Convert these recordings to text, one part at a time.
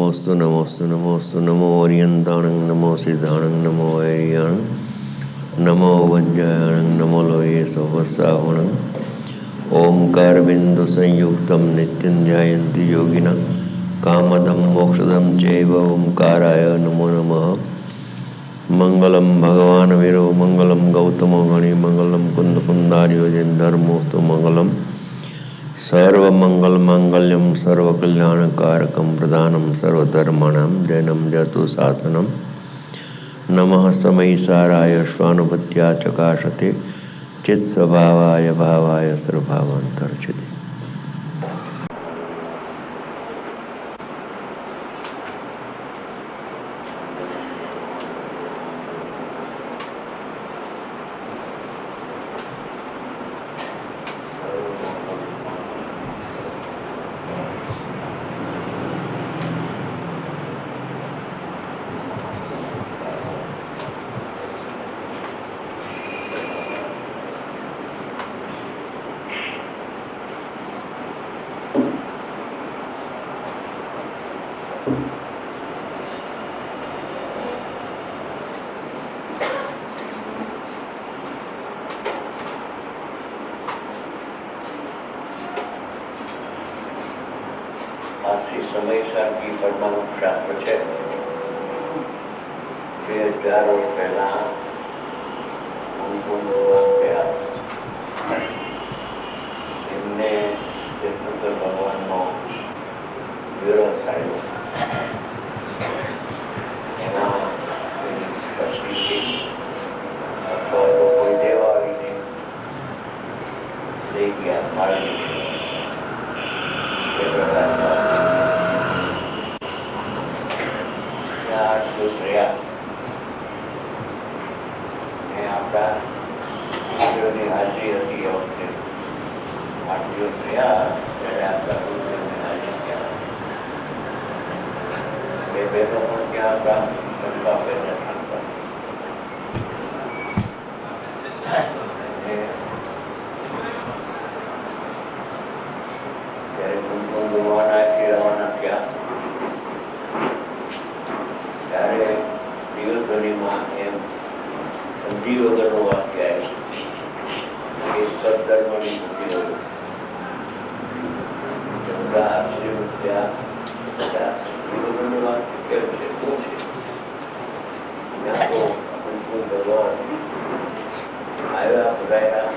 नमोस्तु नमोस्तु नमोस्तु नमो ओरियंताणं नमो सिद्धाणं नमो वैरियाणं नमो वज्रायणं नमो लोये सोवसावणं ओंकार बिंदु संयुक्तं नित्यं ध्यायन्ति योगिनः कामदं मोक्षदं चैव ओंकाराय नमो नमः। मंगलम भगवान वीरो मंगलम गौतमो गणि मंगलम कुंद कुंदार्यो जन धर्मोस्तु मंगलम सर्वमंगल मांगल्यम सर्वकल्याणकारकम प्रदानम सर्वधर्माणां जैनम जतु शासनम नमः समयिसाराय स्वानुभूत्या चकाशते चित्स्वभावाय भावाय सर्वभावान्तर्चते। સમયસર की परमाणु शास्त्र है 2000 वर्ष पहला तीर्थंकर भगवान नो विरोध थयो अथवा तो कोई देव आવીને લઈ ગયા મારી આપણા હાજરી હતી એ વખતે 8 દિવસ રહ્યા ત્યારે આપણા ગુરુદેવની હાજરી ત્યાં બે બહેનો પણ ત્યાં હતા ગંગા બહેન ત્યારે કુમકુમ બોલવાનાથી રવાના થયા ત્યારે દિવસભરીમાં એમ સંધિ વગરનો વાક્ય આવ્યો એ સદધર્મની બુદ્ધિ હોય ગંગા આશ્રય બધા સંધિ વગરનું વાક્ય કેમ છે શું છે ત્યાં તો કુમકુમ ભગવાન આવ્યા પધાર્યા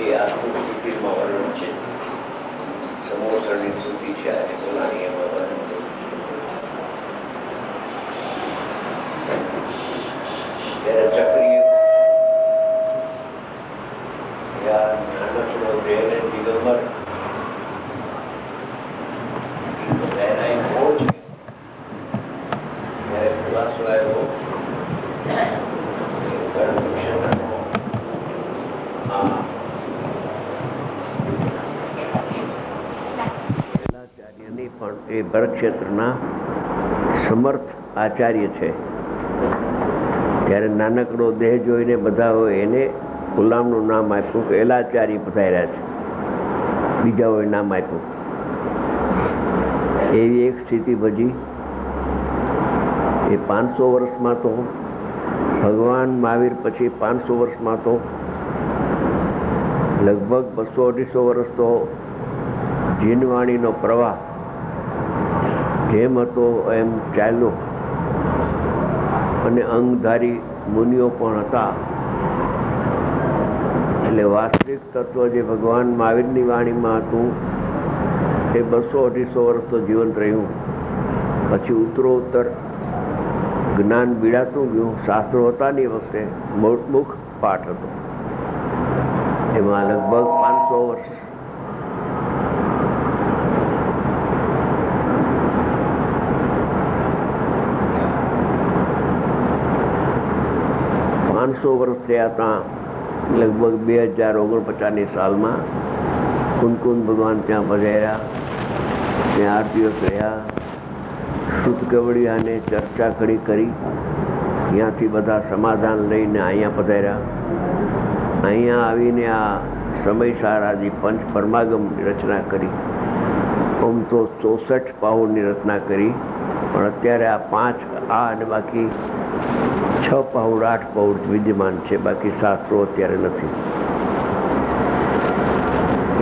એ આત્મ સ્થિતિમાં વર્ણન છે સમોસરની સ્થિતિ છે અને બોલાણી એમાં વર્ણન ત્યારે ચક્રીય નાનકડો દેહ દિગંબર એના બહુ છે ત્યારે ખુલાસો આવ્યો એ ભરત ક્ષેત્રના સમર્થ આચાર્ય છે ત્યારે નાનકડો દેહ જોઈને બધા હોય એને ગુલામનું નામ આપ્યું કે એલાચાર્ય પધાર્યા છે, બીજાઓએ નામ આપ્યું. એવી એક સ્થિતિ પછી એ 500 વર્ષમાં તો ભગવાન મહાવીર પછી 500 વર્ષમાં તો લગભગ 200-250 વર્ષ તો જીનવાણીનો પ્રવાહ જેમ હતો એમ ચાલ્યો અને અંગધારી મુનિઓ પણ હતા. એટલે વાસ્તવિક તત્વ જે ભગવાન મહાવીરની વાણીમાં હતું એ 200-250 વર્ષ તો જીવંત રહ્યું. પછી ઉત્તરોત્તર જ્ઞાન બીડાતું ગયું. શાસ્ત્રો હતા ને એ વખતે મુખ પાઠ હતો, એમાં લગભગ 500 વર્ષ 500 વર્ષ થયા હતા. લગભગ 2049ની સાલમાં કુંદકુંદ ભગવાન ત્યાં પધાર્યા. ત્યાં 8 દિવસ રહ્યા. શુદ્ધ કવડિયાને ચર્ચા ઘડી કરી ત્યાંથી બધા સમાધાન લઈને અહીંયા પધાર્યા. અહીંયા આવીને આ સમયસાર આદિ પંચ પરમાગમની રચના કરી. આમ તો 64 પાઉડની રચના કરી, પણ અત્યારે આ 5 આ અને બાકી 6 પાઉડ 8 પાઉડ વિદ્યમાન છે, બાકી શાસ્ત્રો અત્યારે નથી.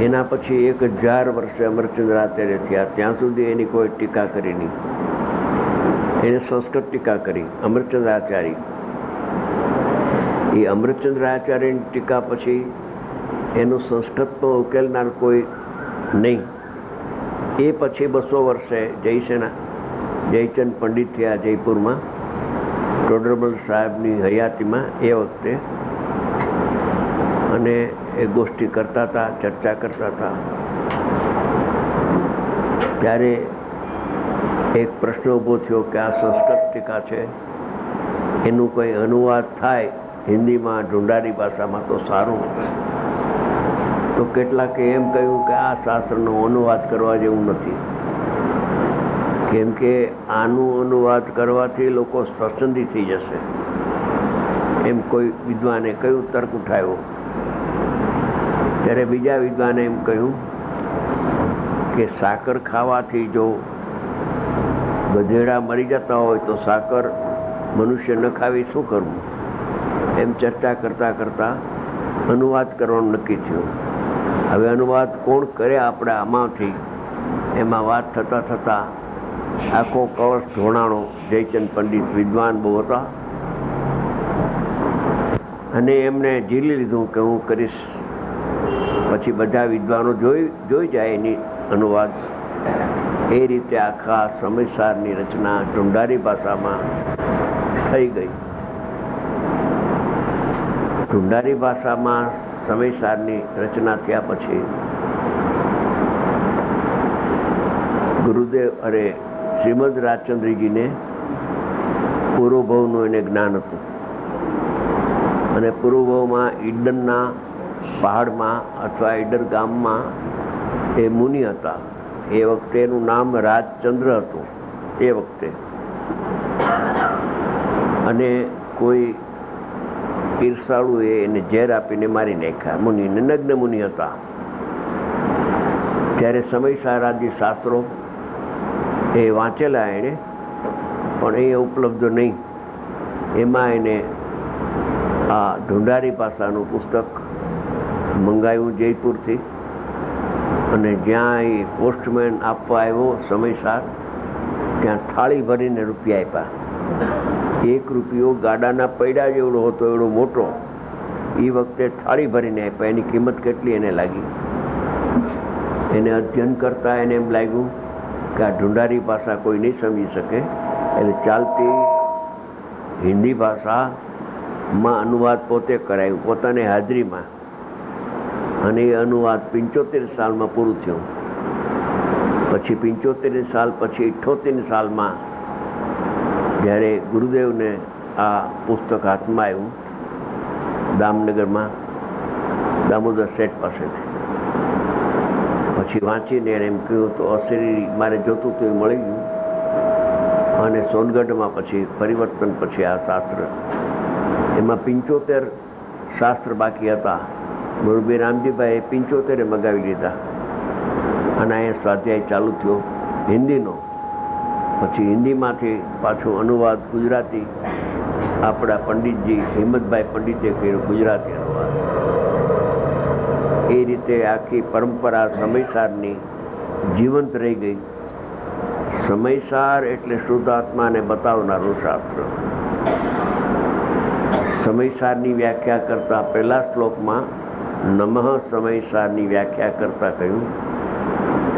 એના પછી 1000 વર્ષે અમરચંદ્ર આચાર્ય થયા, ત્યાં સુધી એની કોઈ ટીકા કરી નહીં. એને સંસ્કૃત ટીકા કરી અમરચંદ્ર આચાર્ય. એ અમરચંદ્ર આચાર્યની ટીકા પછી એનું સંસ્કૃતમાં ઉકેલનાર કોઈ નહીં. એ પછી 200 વર્ષે જયચંદ પંડિત થયા જયપુરમાં, ટોડરમલ સાહેબની હયાતીમાં એ વખતે. અને એ ગોષ્ઠી કરતા હતા, ચર્ચા કરતા હતા. ત્યારે એક પ્રશ્ન ઊભો થયો કે આ સંસ્કૃત ટીકા છે, એનું કોઈ અનુવાદ થાય હિન્દીમાં, ઢુંઢારી ભાષામાં તો સારું. તો કેટલાકે એમ કહ્યું કે આ શાસ્ત્રનો અનુવાદ કરવા જેવું નથી, કેમ કે આનું અનુવાદ કરવાથી લોકો સ્વચ્છંદી થઈ જશે, એમ કોઈ વિદ્વાને કહ્યું, તર્ક ઉઠાવ્યો. ત્યારે બીજા વિદ્વાને એમ કહ્યું કે સાકર ખાવાથી જો ગધેડા મરી જતા હોય તો સાકર મનુષ્ય ન ખાવી શું કરવું? એમ ચર્ચા કરતા કરતા અનુવાદ કરવાનું નક્કી થયું. હવે અનુવાદ કોણ કરે આપણે આમાંથી? એમાં વાત થતાં થતાં આખો કળશ ધોણાણો. જયચંદ પંડિત વિદ્વાન બહુ હતા અને એમને ઝીલી લીધું કે હું કરીશ. પછી બધા વિદ્વાનો જોઈ જાય એની અનુવાદ. એ રીતે આખા સમયસારની રચના ઢુંઢારી ભાષામાં થઈ ગઈ. ઢુંઢારી ભાષામાં સમયસારની રચના થયા પછી ગુરુદેવ શ્રીમદ રાજચંદ્રજીને પૂર્વભવનું એને જ્ઞાન હતું. અને પૂર્વભવમાં ઈડનના પહાડમાં અથવા ઈડર ગામમાં એ મુનિ હતા. એ વખતે એનું નામ રાજચંદ્ર હતું. એ વખતે અને કોઈ ઈર્ષાળુએ એને ઝેર આપીને મારી નાખ્યા. મુનિને નગ્ન મુનિ હતા. ત્યારે સમયસાર આદિ શાસ્ત્રો એ વાંચેલા એણે, પણ એ ઉપલબ્ધ નહીં. એમાં એને આ ઢુંઢારી ભાષાનું પુસ્તક મંગાવ્યું જયપુરથી. અને જ્યાં એ પોસ્ટમેન આપવા આવ્યો સમયસાર, ત્યાં થાળી ભરીને રૂપિયા આપ્યા. 1 રૂપિયો ગાડાના પૈડા જેવડો હતો, એવડો મોટો. એ વખતે થાળી ભરીને આપ્યા. એની કિંમત કેટલી એને લાગી. એને અધ્યયન કરતા એને એમ લાગ્યું કે આ ઢુંઢારી ભાષા કોઈ નહીં સમજી શકે, એટલે ચાલતી હિન્દી ભાષામાં અનુવાદ પોતે કરાયું, પોતાની હાજરીમાં. અને એ અનુવાદ 75 સાલમાં પૂરું થયું. પછી 75 સાલ પછી 78 સાલમાં જ્યારે ગુરુદેવને આ પુસ્તક હાથમાં આવ્યું દામનગરમાં, દામોદર શેઠ પાસેથી, પછી વાંચીને એને એમ કહ્યું તો અશરીરી મારે જોતું હતું એ મળી ગયું. અને સોનગઢમાં પછી પરિવર્તન પછી આ શાસ્ત્ર, એમાં 75 શાસ્ત્ર બાકી હતા. મુરબી રામજીભાઈએ 75 મગાવી લીધા. અને અહીંયા સ્વાધ્યાય ચાલુ થયો હિન્દીનો. પછી હિન્દીમાંથી પાછો અનુવાદ ગુજરાતી આપણા પંડિતજી હિંમતભાઈ પંડિતે કર્યો, ગુજરાતી અનુવાદ. એ રીતે આખી પરંપરા સમયસારની જીવંત રહી ગઈ. સમયસાર એટલે શુદ્ધાત્માને બતાવનારું શાસ્ત્ર. સમયસારની વ્યાખ્યા કરતા પહેલા શ્લોકમાં નમઃ સમયસારની વ્યાખ્યા કરતા કહ્યું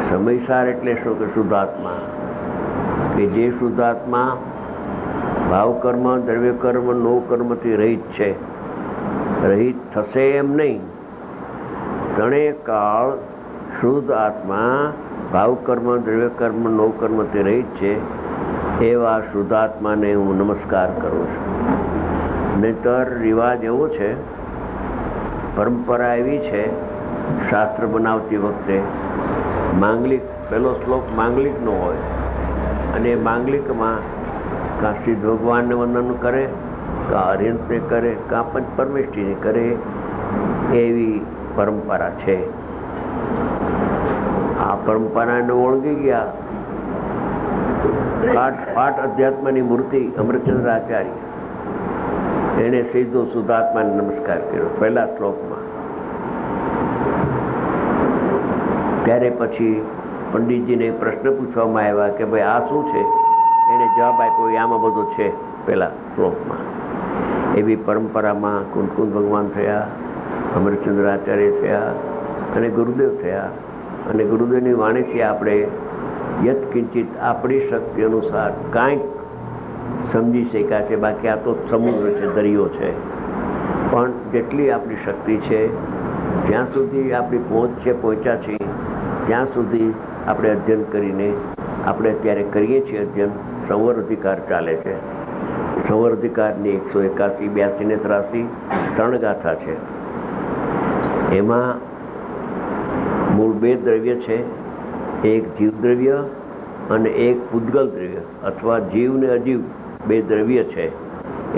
સમયસાર એટલે શું કે શુદ્ધાત્મા, કે જે શુદ્ધાત્મા ભાવકર્મ, દ્રવ્યકર્મ, નો કર્મથી રહિત છે. રહિત થશે એમ નહીં, ત્રણેય કાળ શુદ્ધ આત્મા ભાવકર્મ, દ્રવ્યકર્મ, નો કર્મથી રહિત છે. એવા શુદ્ધાત્માને હું નમસ્કાર કરું છું. નહીતર રિવાજ એવો છે, પરંપરા એવી છે, શાસ્ત્ર બનાવતી વખતે માંગલિક, પહેલો શ્લોક માંગલિકનો હોય અને માંગલિકમાં કાં સિદ્ધ ભગવાનને વંદન કરે કાં અર્યંતને કરે, કાં પંચ પરમેષ્ઠીને કરે, એવી પરંપરા છે. આ પરંપરાને ઓળંગી ગયા પાઠ અધ્યાત્મની મૂર્તિ અમૃતચંદ્ર આચાર્ય, એને સીધો શુદ્ધાત્માને નમસ્કાર કર્યો પહેલા શ્લોકમાં. ત્યારે પછી પંડિતજીને પ્રશ્ન પૂછવામાં આવ્યા કે ભાઈ આ શું છે? એને જવાબ આપ્યો આમાં બધું છે પહેલા શ્લોકમાં. એવી પરંપરામાં કુંદકુંદ ભગવાન થયા, અમૃતચંદ્ર આચાર્ય થયા અને ગુરુદેવ થયા. અને ગુરુદેવની વાણીથી આપણે યત કિંચિત આપણી શક્તિ અનુસાર કાંઈક સમજી શક્યા છે. બાકી આ તો સમુદ્ર છે, દરિયો છે. પણ જેટલી આપણી શક્તિ છે, જ્યાં સુધી આપણી પહોંચ છે, પહોંચ્યા છીએ ત્યાં સુધી આપણે અધ્યયન કરીને આપણે અત્યારે કરીએ છીએ અધ્યયન. સંવર અધિકાર ચાલે છે. સંવર અધિકારની 181, 82 ને 83 3 ગાથા છે. એમાં મૂળ 2 દ્રવ્ય છે, એક જીવ દ્રવ્ય અને એક પૂદગલ દ્રવ્ય, અથવા જીવ ને અજીવ 2 દ્રવ્ય છે.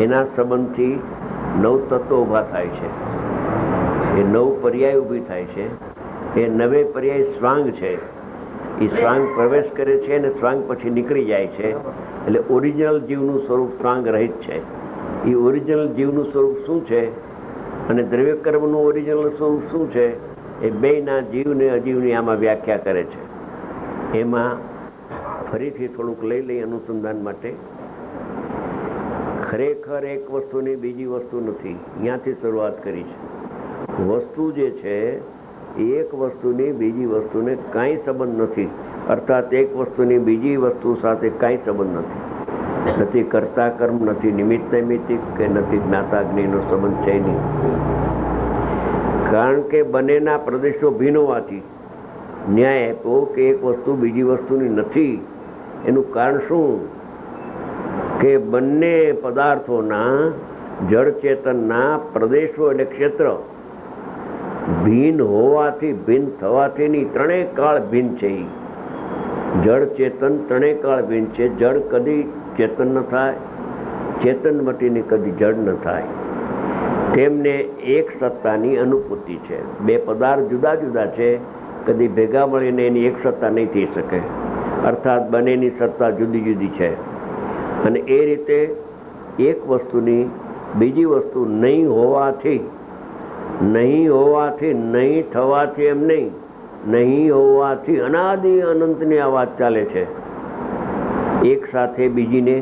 એના સંબંધથી 9 તત્વો ઊભા થાય છે. એ 9 પર્યાય ઊભી થાય છે. એ 9 પર્યાય સ્વાંગ છે. એ સ્વાંગ પ્રવેશ કરે છે અને સ્વાંગ પછી નીકળી જાય છે. એટલે ઓરિજિનલ જીવનું સ્વરૂપ સ્વાંગ રહિત છે. એ ઓરિજિનલ જીવનું સ્વરૂપ શું છે અને દ્રવ્ય કર્મનું ઓરિજિનલ સ્વરૂપ શું છે, એ બેયના જીવને અજીવની આમાં વ્યાખ્યા કરે છે. એમાં ફરીથી થોડુંક લઈ લઈ અનુસંધાન માટે. ખરેખર એક વસ્તુની બીજી વસ્તુ નથી, અહીંયાથી શરૂઆત કરી છે. વસ્તુ જે છે એ એક વસ્તુની બીજી વસ્તુને કાંઈ સંબંધ નથી. અર્થાત એક વસ્તુની બીજી વસ્તુ સાથે કાંઈ સંબંધ નથી. નથી કર્તા કર્મ, નથી નિમિત્ત નૈમિત્તિક, કે નથી જ્ઞાતાગ્નિનો સંબંધ છે નહીં. કારણ કે બંનેના પ્રદેશો ભિન્ન હોવાથી ન્યાય આપ્યો કે એક વસ્તુ બીજી વસ્તુની નથી. એનું કારણ શું? કે બંને પદાર્થોના જળ ચેતનના પ્રદેશો એટલે ક્ષેત્ર ભિન્ન હોવાથી, ભિન્ન થવાથી નહીં, ત્રણેય કાળ ભિન્ન છે. જળ ચેતન ત્રણેય કાળ ભિન્ન છે. જળ કદી ચેતન ન થાય, ચેતન મટીને કદી જળ ન થાય. તેમને એક સત્તાની અનુભૂતિ છે. 2 પદાર્થ જુદા જુદા છે, કદી ભેગા મળીને એની એક સત્તા નહીં થઈ શકે. અર્થાત બંનેની સત્તા જુદી જુદી છે. અને એ રીતે એક વસ્તુની બીજી વસ્તુ નહીં હોવાથી, નહીં થવાથી, એમ નહીં હોવાથી અનાદિ અનંતની આ વાત ચાલે છે. એક સાથે બીજીને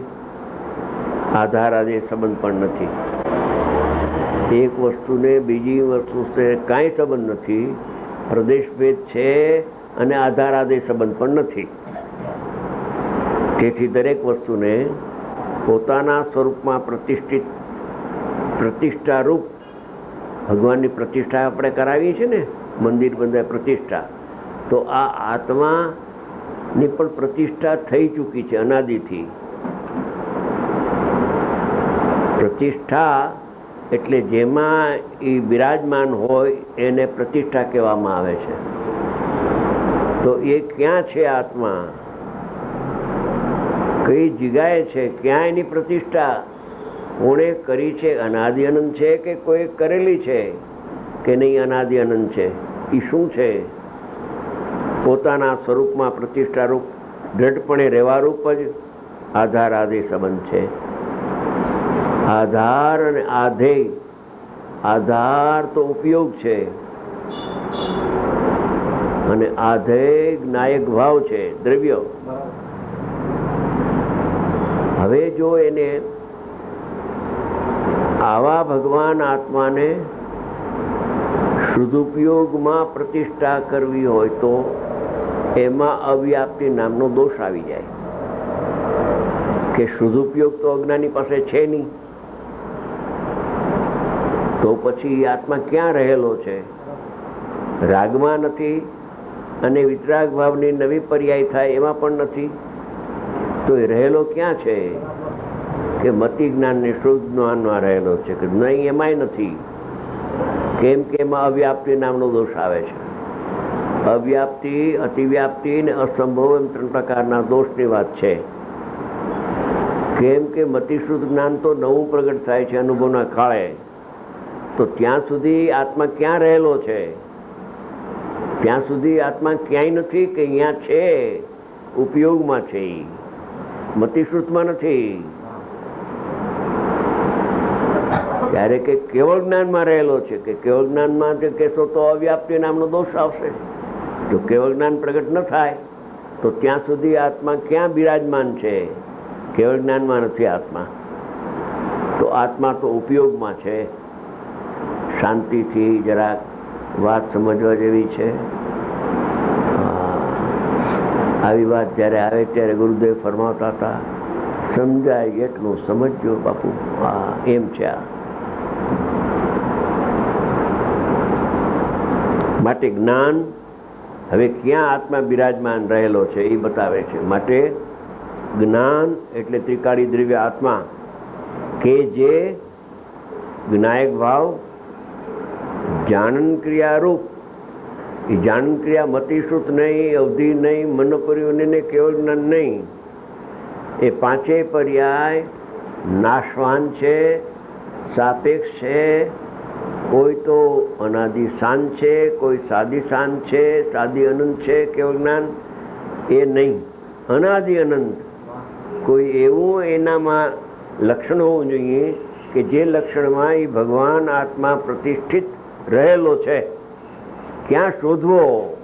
આધાર આદિ સંબંધ પણ નથી. એક વસ્તુને બીજી વસ્તુ સાથે કાંઈ સંબંધ નથી. પ્રદેશભેદ છે અને આધાર આદિ સંબંધ પણ નથી. તેથી દરેક વસ્તુને પોતાના સ્વરૂપમાં પ્રતિષ્ઠારૂપ ભગવાનની પ્રતિષ્ઠા આપણે કરાવીએ છીએ ને, મંદિર બંધાય પ્રતિષ્ઠા, તો આ આત્માની પણ પ્રતિષ્ઠા થઈ ચૂકી છે અનાદિથી. પ્રતિષ્ઠા એટલે જેમાં એ બિરાજમાન હોય એને પ્રતિષ્ઠા કહેવામાં આવે છે. તો એ ક્યાં છે આત્મા? કઈ જગ્યાએ છે? ક્યાં એની પ્રતિષ્ઠા? કોણે કરી છે? અનાદિ અનંત છે કે કોઈ કરેલી છે કે નહીં? અનાદિ અનંત છે. એ શું છે? પોતાના સ્વરૂપમાં પ્રતિષ્ઠારૂપ દ્રઢપણે રહેવારૂપ જ આધાર આદિ સંબંધ છે. આધાર અને આધેય. આધાર તો ઉપયોગ છે અને આધેય જ્ઞાયક ભાવ છે, દ્રવ્ય. હવે જો એને આવા ભગવાન આત્માને શુદ્ધુપયોગમાં પ્રતિષ્ઠા કરવી હોય તો એમાં અવ્યાપ્તિ નામનો દોષ આવી જાય કે શુદ્ધુપયોગ તો અજ્ઞાની પાસે છે નહીં. તો પછી આત્મા ક્યાં રહેલો છે? રાગમાં નથી અને વિતરાગ ભાવની નવી પર્યાય થાય એમાં પણ નથી. તો એ રહેલો ક્યાં છે? કે મતિ જ્ઞાન ને શુદ્ધ જ્ઞાનમાં રહેલો છે કે નહીં? એમાંય નથી. કેમ કે એમાં અવ્યાપ્તિ નામનો દોષ આવે છે. અવ્યાપ્તિ, અતિવ્યાપ્તિ ને અસંભવ એમ 3 પ્રકારના દોષની વાત છે કેમ કે મતિશ્રુત જ્ઞાન તો નવું પ્રગટ થાય છે અનુભવના કાળે. તો ત્યાં સુધી આત્મા ક્યાં રહેલો છે? ત્યાં સુધી આત્મા ક્યાંય નથી કે અહીંયા છે, ઉપયોગમાં છે, મતિશ્રુતમાં નથી. ત્યારે કે કેવળ જ્ઞાનમાં રહેલો છે, કે કેવળ જ્ઞાનમાં જે કહેશો તો અવ્યાપ્તિ નામનો દોષ આવશે. જો કેવળ જ્ઞાન પ્રગટ ન થાય તો ત્યાં સુધી આત્મા ક્યાં બિરાજમાન છે? કેવળ જ્ઞાનમાં નથી આત્મા. તો આત્મા તો ઉપયોગમાં છે. શાંતિથી જરાક વાત સમજવા જેવી છે. આવી વાત જ્યારે આવે ત્યારે ગુરુદેવ ફરમાવતા હતા, સમજાય એટલું સમજજો બાપુ. હા, એમ છે આ. માટે જ્ઞાન હવે ક્યાં આત્મા બિરાજમાન રહેલો છે એ બતાવે છે. માટે જ્ઞાન એટલે ત્રિકાળી દ્રવ્ય આત્મા, કે જે જ્ઞાયક ભાવ જાણન ક્રિયારૂપ, એ જાણન ક્રિયા મતિશ્રુત નહીં, અવધિ નહીં, મનોપર્યોને કેવળ જ્ઞાન નહીં, એ પાંચેય પર્યાય નાશવાન છે, સાપેક્ષ છે. કોઈ તો અનાદિ શાંત છે, કોઈ સાદી શાંત છે, સાદી અનંત છે. કેવળ જ્ઞાન એ નહીં, અનાદિ અનંત. કોઈ એવું એનામાં લક્ષણ હોવું જોઈએ કે જે લક્ષણમાં એ ભગવાન આત્મા પ્રતિષ્ઠિત રહેલો છે. ક્યાં શોધવો?